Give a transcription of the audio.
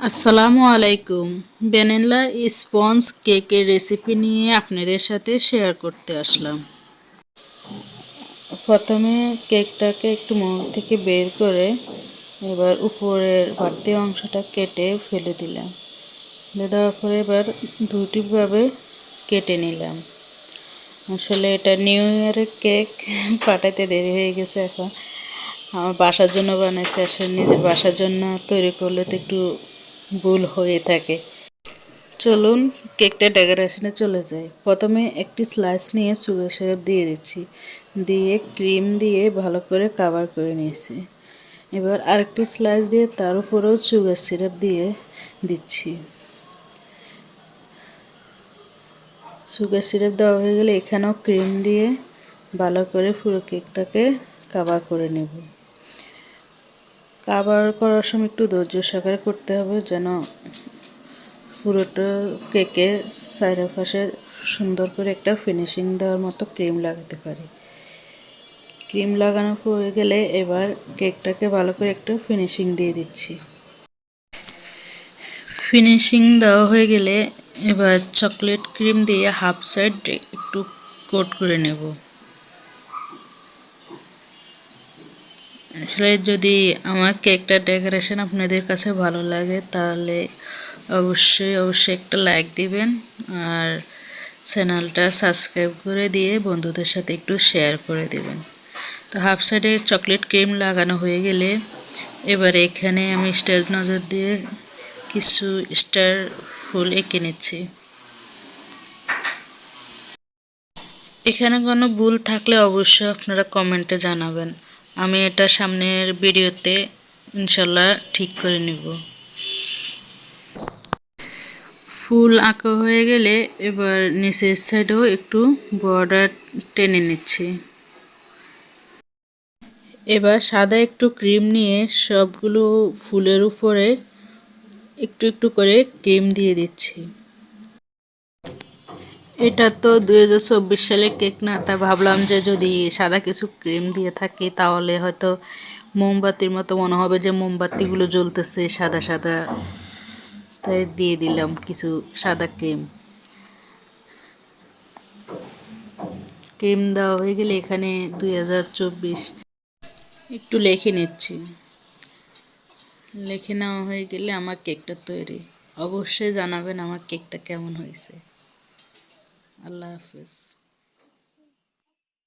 আসসালামু আলাইকুম। Vanilla sponge কেকের রেসিপি নিয়ে আপনাদের সাথে শেয়ার করতে আসলাম। প্রথমে কেকটাকে একটু মোল্ড থেকে বের করে এবার উপরের বাড়তি অংশটা কেটে ফেলে দিলাম। ফেলে দেওয়ার পরে এবার দুটিভাবে কেটে নিলাম। আসলে এটা নিউ ইয়ারের কেক, পাঠাতে দেরি হয়ে গেছে। এখন আমার বাসার জন্য বানাইছি, আসলে নিজের বাসার জন্য তৈরি করলে তো একটু ভুল হয়ে থাকে। চলুন কেকটা ডেকোরেশনে চলে যায়। প্রথমে একটি স্লাইস নিয়ে সুগার সিরাপ দিয়ে দিচ্ছি, দিয়ে ক্রিম দিয়ে ভালো করে কাভার করে নিয়েছি। এবার আরেকটি স্লাইস দিয়ে তার উপরেও সুগার সিরাপ দিয়ে দিচ্ছি। সুগার সিরাপ দেওয়া হয়ে গেলে এখানেও ক্রিম দিয়ে ভালো করে পুরো কেকটাকে কাভার করে নেব। কাভার করার সময় একটু ধৈর্য সহকারে করতে হবে, যেন পুরোটা কেকের চারপাশে সুন্দর করে একটা ফিনিশিং দেওয়ার মতো ক্রিম লাগাতে পারি। ক্রিম লাগানো হয়ে গেলে এবার কেকটাকে ভালো করে একটু ফিনিশিং দিয়ে দিচ্ছি। ফিনিশিং দেওয়া হয়ে গেলে এবার চকলেট ক্রিম দিয়ে হাফ সাইড একটু কোট করে নেব। আসলে যদি আমার কেকটা ডেকোরেশন আপনাদের কাছে ভালো লাগে তাহলে অবশ্যই একটা লাইক দিবেন, আর চ্যানেলটা সাবস্ক্রাইব করে দিয়ে বন্ধুদের সাথে একটু শেয়ার করে দিবেন। তো হাফ সাইডে চকলেট ক্রিম লাগানো হয়ে গেলে এবার এখানে আমি স্টার নজর দিয়ে কিছু স্টার ফুল এঁকে নিচ্ছি। এখানে কোনো ভুল থাকলে অবশ্যই আপনারা কমেন্টে জানাবেন, আমি এটা সামনের ভিডিওতে ইনশাল্লাহ ঠিক করে নিব। ফুল আঁকা হয়ে গেলে এবার নিচের সাইডেও একটু বর্ডার টেনে নিচ্ছি। এবার সাদা একটু ক্রিম নিয়ে সবগুলো ফুলের উপরে একটু একটু করে ক্রিম দিয়ে দিচ্ছি। এটা তো 2024 সালের কেক না, তা ভাবলাম যে যদি সাদা কিছু ক্রিম দিয়ে থাকি তাহলে হয়তো মোমবাতির মতো মনে হবে, যে মোমবাতিগুলো জ্বলতেছে সাদা সাদা, তাই দিয়ে দিলাম কিছু সাদা ক্রিম। ক্রিম দেওয়া হয়ে গেলে এখানে 2024 একটু লিখে নিচ্ছি। লিখে নেওয়া হয়ে গেলে আমার কেকটা তৈরি। অবশ্যই জানাবেন আমার কেকটা কেমন হয়েছে। আল্লাহ হাফেজ।